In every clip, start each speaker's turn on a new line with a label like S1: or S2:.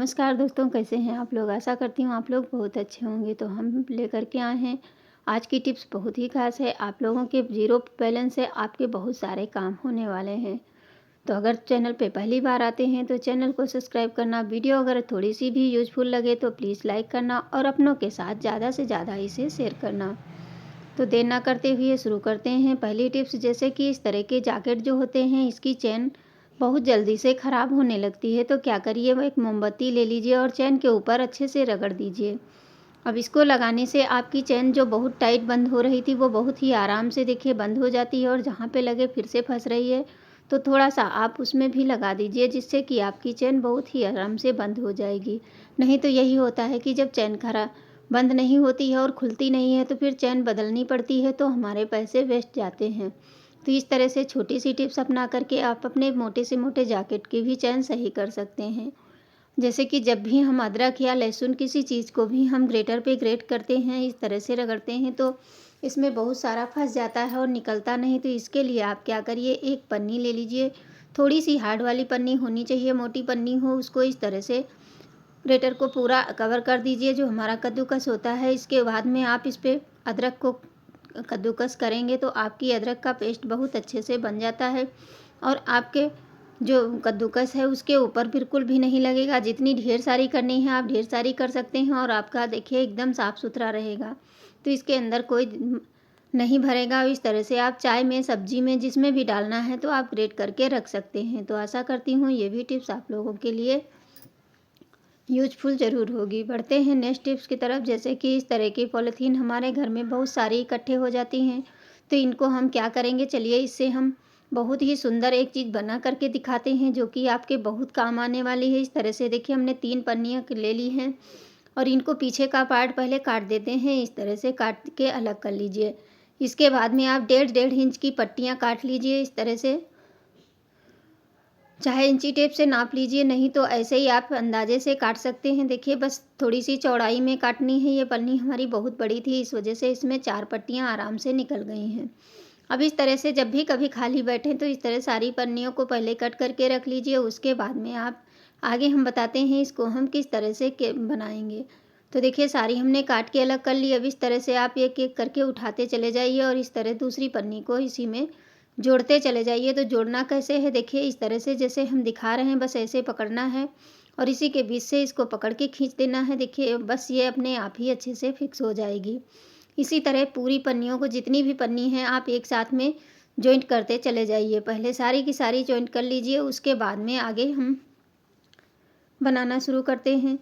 S1: नमस्कार दोस्तों, कैसे हैं आप लोग। आशा करती हूँ आप लोग बहुत अच्छे होंगे। तो हम लेकर के आए हैं आज की टिप्स, बहुत ही खास है। आप लोगों के ज़ीरो बैलेंस से आपके बहुत सारे काम होने वाले हैं। तो अगर चैनल पे पहली बार आते हैं तो चैनल को सब्सक्राइब करना, वीडियो अगर थोड़ी सी भी यूजफुल लगे तो प्लीज़ लाइक करना और अपनों के साथ ज़्यादा से ज़्यादा इसे शेयर करना। तो देर ना करते हुए शुरू करते हैं पहली टिप्स। जैसे कि इस तरह के जैकेट जो होते हैं, इसकी चेन बहुत जल्दी से ख़राब होने लगती है। तो क्या करिए, वो एक मोमबत्ती ले लीजिए और चेन के ऊपर अच्छे से रगड़ दीजिए। अब इसको लगाने से आपकी चेन जो बहुत टाइट बंद हो रही थी वो बहुत ही आराम से देखिए बंद हो जाती है, और जहाँ पे लगे फिर से फंस रही है तो थोड़ा सा आप उसमें भी लगा दीजिए, जिससे कि आपकी चेन बहुत ही आराम से बंद हो जाएगी। नहीं तो यही होता है कि जब चेन खराब बंद नहीं होती है और खुलती नहीं है तो फिर चैन बदलनी पड़ती है, तो हमारे पैसे वेस्ट जाते हैं। तो इस तरह से छोटी सी टिप्स अपना करके आप अपने मोटे से मोटे जैकेट की भी चैन सही कर सकते हैं। जैसे कि जब भी हम अदरक या लहसुन किसी चीज़ को भी हम ग्रेटर पे ग्रेट करते हैं, इस तरह से रगड़ते हैं, तो इसमें बहुत सारा फंस जाता है और निकलता नहीं। तो इसके लिए आप क्या करिए, एक पन्नी ले लीजिए। थोड़ी सी हार्ड वाली पन्नी होनी चाहिए, मोटी पन्नी हो। उसको इस तरह से ग्रेटर को पूरा कवर कर दीजिए, जो हमारा कद्दूकस होता है। इसके बाद में आप इस पे अदरक को कद्दूकस करेंगे तो आपकी अदरक का पेस्ट बहुत अच्छे से बन जाता है, और आपके जो कद्दूकस है उसके ऊपर बिल्कुल भी नहीं लगेगा। जितनी ढेर सारी करनी है आप ढेर सारी कर सकते हैं, और आपका देखिए एकदम साफ़ सुथरा रहेगा। तो इसके अंदर कोई नहीं भरेगा। इस तरह से आप चाय में, सब्जी में, जिसमें भी डालना है तो आप ग्रेट करके रख सकते हैं। तो आशा करती हूँ ये भी टिप्स आप लोगों के लिए यूजफुल ज़रूर होगी। बढ़ते हैं नेक्स्ट टिप्स की तरफ। जैसे कि इस तरह की पॉलीथीन हमारे घर में बहुत सारी इकट्ठे हो जाती हैं, तो इनको हम क्या करेंगे, चलिए इससे हम बहुत ही सुंदर एक चीज़ बना करके दिखाते हैं, जो कि आपके बहुत काम आने वाली है। इस तरह से देखिए, हमने 3 पन्नियाँ ले ली हैं, और इनको पीछे का पार्ट पहले काट देते हैं। इस तरह से काट के अलग कर लीजिए। इसके बाद में आप 1.5 इंच की पट्टियाँ काट लीजिए। इस तरह से चाहे इंची टेप से नाप लीजिए, नहीं तो ऐसे ही आप अंदाजे से काट सकते हैं। देखिए, बस थोड़ी सी चौड़ाई में काटनी है। ये पन्नी हमारी बहुत बड़ी थी, इस वजह से इसमें 4 पट्टियाँ आराम से निकल गई हैं। अब इस तरह से जब भी कभी खाली बैठें तो इस तरह सारी पन्नियों को पहले कट करके रख लीजिए। उसके बाद में आप आगे हम बताते हैं इसको हम किस तरह से बनाएंगे। तो देखिए, सारी हमने काट के अलग कर ली। अब इस तरह से आप एक एक करके उठाते चले जाइए, और इस तरह दूसरी पन्नी को इसी में जोड़ते चले जाइए। तो जोड़ना कैसे है, देखिए इस तरह से जैसे हम दिखा रहे हैं, बस ऐसे पकड़ना है और इसी के बीच से इसको पकड़ के खींच देना है। देखिए, बस ये अपने आप ही अच्छे से फिक्स हो जाएगी। इसी तरह पूरी पन्नियों को, जितनी भी पन्नी हैं, आप एक साथ में जॉइंट करते चले जाइए। पहले सारी की सारी जॉइंट कर लीजिए, उसके बाद में आगे हम बनाना शुरू करते हैं।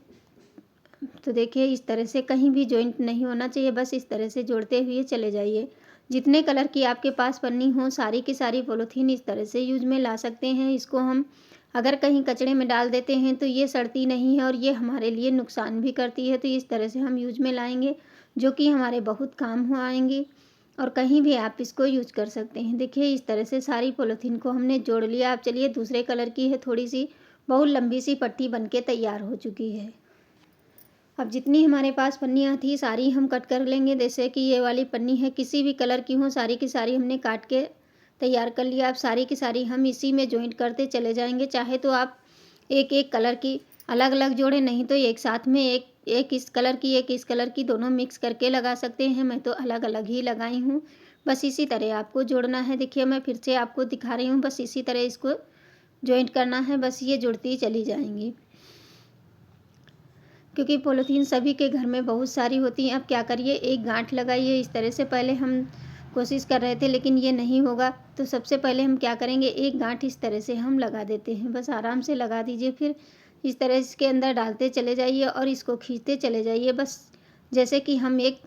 S1: तो देखिए, इस तरह से कहीं भी जॉइंट नहीं होना चाहिए, बस इस तरह से जोड़ते हुए चले जाइए। जितने कलर की आपके पास पन्नी हो, सारी की सारी पॉलीथीन इस तरह से यूज में ला सकते हैं। इसको हम अगर कहीं कचड़े में डाल देते हैं तो ये सड़ती नहीं है, और ये हमारे लिए नुकसान भी करती है। तो इस तरह से हम यूज में लाएंगे, जो कि हमारे बहुत काम हो आएंगी, और कहीं भी आप इसको यूज कर सकते हैं। देखिए, इस तरह से सारी पॉलीथीन को हमने जोड़ लिया। अब चलिए, दूसरे कलर की है थोड़ी सी, बहुत लंबी सी पट्टी बन के तैयार हो चुकी है। अब जितनी हमारे पास पन्नियाँ थी सारी हम कट कर लेंगे। जैसे कि ये वाली पन्नी है, किसी भी कलर की हो, सारी की सारी हमने काट के तैयार कर लिया। अब सारी की सारी हम इसी में जॉइंट करते चले जाएंगे। चाहे तो आप एक एक कलर की अलग अलग जोड़ें, नहीं तो एक साथ में एक एक इस कलर की, एक इस कलर की, दोनों मिक्स करके लगा सकते हैं। मैं तो अलग अलग ही लगाई हूँ। बस इसी तरह आपको जोड़ना है। देखिए, मैं फिर से आपको दिखा रही हूँ, बस इसी तरह इसको जॉइंट करना है। बस ये जुड़ती चली जाएंगी, क्योंकि पॉलीथीन सभी के घर में बहुत सारी होती हैं। अब क्या करिए, एक गांठ लगाइए। इस तरह से पहले हम कोशिश कर रहे थे, लेकिन ये नहीं होगा। तो सबसे पहले हम क्या करेंगे, एक गांठ इस तरह से हम लगा देते हैं। बस आराम से लगा दीजिए, फिर इस तरह इसके अंदर डालते चले जाइए और इसको खींचते चले जाइए। बस जैसे कि हम एक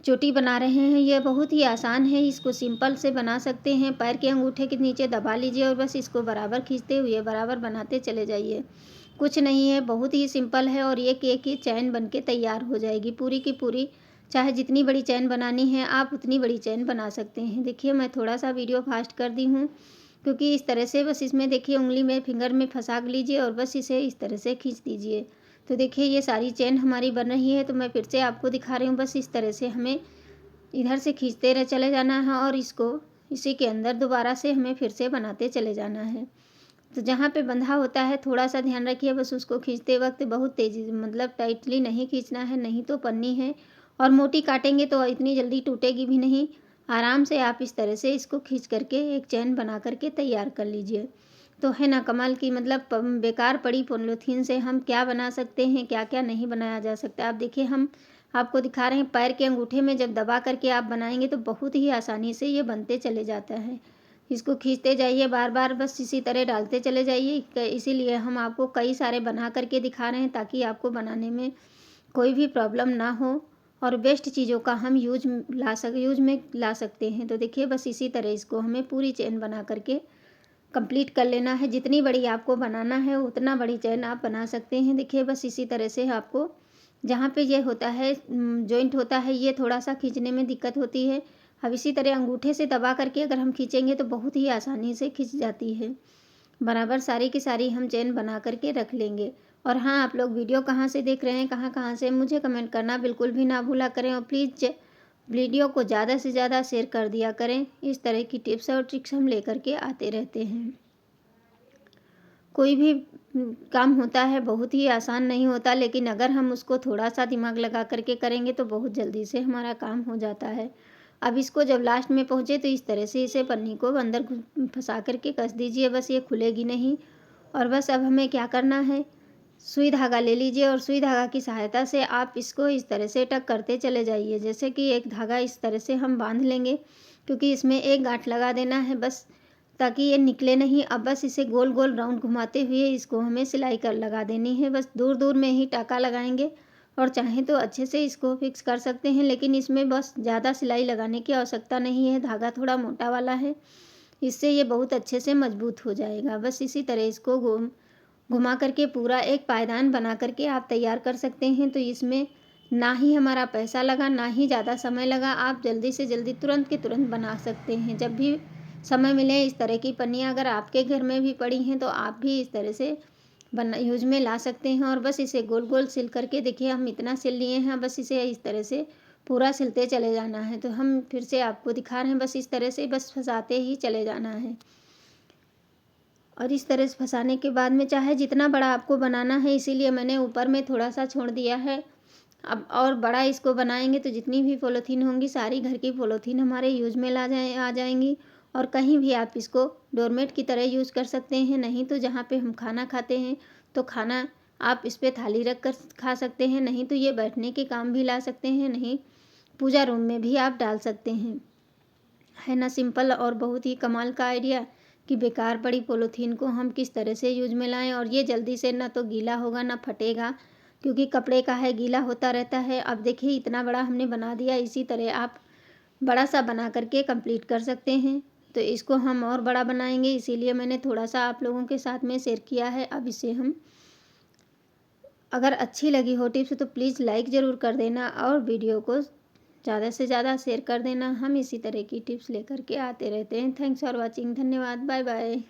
S1: चोटी बना रहे हैं। यह बहुत ही आसान है, इसको सिंपल से बना सकते हैं। पैर के अंगूठे के नीचे दबा लीजिए और बस इसको बराबर खींचते हुए बराबर बनाते चले जाइए। कुछ नहीं है, बहुत ही सिंपल है, और एक एक ही चैन बन के तैयार हो जाएगी पूरी की पूरी। चाहे जितनी बड़ी चैन बनानी है आप उतनी बड़ी चैन बना सकते हैं। देखिए, मैं थोड़ा सा वीडियो फास्ट कर दी हूँ, क्योंकि इस तरह से बस इसमें देखिए उंगली में, फिंगर में फंसा लीजिए और बस इसे इस तरह से खींच दीजिए। तो देखिए, ये सारी चैन हमारी बन रही है। तो मैं फिर से आपको दिखा रही हूँ। बस इस तरह से हमें इधर से खींचते चले जाना है, और इसको इसी के अंदर दोबारा से हमें फिर से बनाते चले जाना है। तो जहाँ पे बंधा होता है थोड़ा सा ध्यान रखिए, बस उसको खींचते वक्त बहुत तेज़ी से मतलब टाइटली नहीं खींचना है, नहीं तो पन्नी है और मोटी काटेंगे तो इतनी जल्दी टूटेगी भी नहीं। आराम से आप इस तरह से इसको खींच करके एक चैन बना करके तैयार कर लीजिए। तो है ना कमाल की, मतलब बेकार पड़ी पॉलीथीन से हम क्या बना सकते हैं, क्या क्या नहीं बनाया जा सकता। आप देखिए, हम आपको दिखा रहे हैं पैर के अंगूठे में जब दबा करके आप बनाएंगे तो बहुत ही आसानी से ये बनते चले जाता है। इसको खींचते जाइए बार बार, बस इसी तरह डालते चले जाइए। इसीलिए हम आपको कई सारे बना करके दिखा रहे हैं ताकि आपको बनाने में कोई भी प्रॉब्लम ना हो और बेस्ट चीज़ों का हम यूज में ला सकते हैं। तो देखिए, बस इसी तरह इसको हमें पूरी चेन बना करके कंप्लीट कर लेना है। जितनी बड़ी आपको बनाना है उतना बड़ी चेन आप बना सकते हैं। देखिए, बस इसी तरह से आपको जहाँ पे ये होता है जॉइंट होता है, ये थोड़ा सा खींचने में दिक्कत होती है। अब इसी तरह अंगूठे से दबा करके अगर हम खींचेंगे तो बहुत ही आसानी से खिंच जाती है। बराबर सारी की सारी हम चेन बना करके रख लेंगे। और हाँ, आप लोग वीडियो कहाँ से देख रहे हैं, कहाँ कहाँ से, मुझे कमेंट करना बिल्कुल भी ना भूला करें और प्लीज़ वीडियो को ज़्यादा से ज़्यादा शेयर कर दिया करें। इस तरह की टिप्स और ट्रिक्स हम लेकर के आते रहते हैं। कोई भी काम होता है बहुत ही आसान नहीं होता, लेकिन अगर हम उसको थोड़ा सा दिमाग लगा करके करेंगे तो बहुत जल्दी से हमारा काम हो जाता है। अब इसको जब लास्ट में पहुँचे तो इस तरह से इसे पन्नी को अंदर फंसा करके कस दीजिए, बस ये खुलेगी नहीं। और बस अब हमें क्या करना है, सुई धागा ले लीजिए और सुई धागा की सहायता से आप इसको इस तरह से टक करते चले जाइए। जैसे कि एक धागा इस तरह से हम बांध लेंगे, क्योंकि इसमें एक गांठ लगा देना है बस, ताकि ये निकले नहीं। अब बस इसे गोल गोल राउंड घुमाते हुए इसको हमें सिलाई कर लगा देनी है। बस दूर दूर में ही टाँका लगाएंगे और चाहें तो अच्छे से इसको फिक्स कर सकते हैं, लेकिन इसमें बस ज़्यादा सिलाई लगाने की आवश्यकता नहीं है। धागा थोड़ा मोटा वाला है, इससे ये बहुत अच्छे से मजबूत हो जाएगा। बस इसी तरह इसको घुमा करके पूरा एक पायदान बना करके आप तैयार कर सकते हैं। तो इसमें ना ही हमारा पैसा लगा, ना ही ज़्यादा समय लगा। आप जल्दी से जल्दी तुरंत के तुरंत बना सकते हैं। जब भी समय मिले इस तरह की पन्नियाँ अगर आपके घर में भी पड़ी हैं तो आप भी इस तरह से यूज में ला सकते हैं। और बस इसे गोल गोल सिल करके, देखिए हम इतना सिल लिए हैं, बस इसे इस तरह से पूरा सिलते चले जाना है। तो हम फिर से आपको दिखा रहे हैं, बस इस तरह से बस फंसाते ही चले जाना है। और इस तरह से फंसाने के बाद में चाहे जितना बड़ा आपको बनाना है, इसीलिए मैंने ऊपर में थोड़ा सा छोड़ दिया है। अब और बड़ा इसको बनाएंगे तो जितनी भी पॉलीथीन होंगी सारी घर की पॉलीथीन हमारे यूज में आ जाएंगी। और कहीं भी आप इसको डोरमेट की तरह यूज़ कर सकते हैं। नहीं तो जहाँ पे हम खाना खाते हैं तो खाना आप इस पे थाली रख कर खा सकते हैं, नहीं तो ये बैठने के काम भी ला सकते हैं, नहीं पूजा रूम में भी आप डाल सकते हैं। है ना सिंपल और बहुत ही कमाल का आइडिया कि बेकार पड़ी पॉलीथीन को हम किस तरह से यूज में लाएं। और ये जल्दी से ना तो गीला होगा ना फटेगा, क्योंकि कपड़े का है, गीला होता रहता है। अब देखिए इतना बड़ा हमने बना दिया, इसी तरह आप बड़ा सा बना करके कंप्लीट कर सकते हैं। तो इसको हम और बड़ा बनाएंगे, इसीलिए मैंने थोड़ा सा आप लोगों के साथ में शेयर किया है। अब इसे हम, अगर अच्छी लगी हो टिप्स तो प्लीज़ लाइक ज़रूर कर देना और वीडियो को ज़्यादा से ज़्यादा शेयर कर देना। हम इसी तरह की टिप्स लेकर के आते रहते हैं। थैंक्स फॉर वॉचिंग, धन्यवाद, बाय बाय।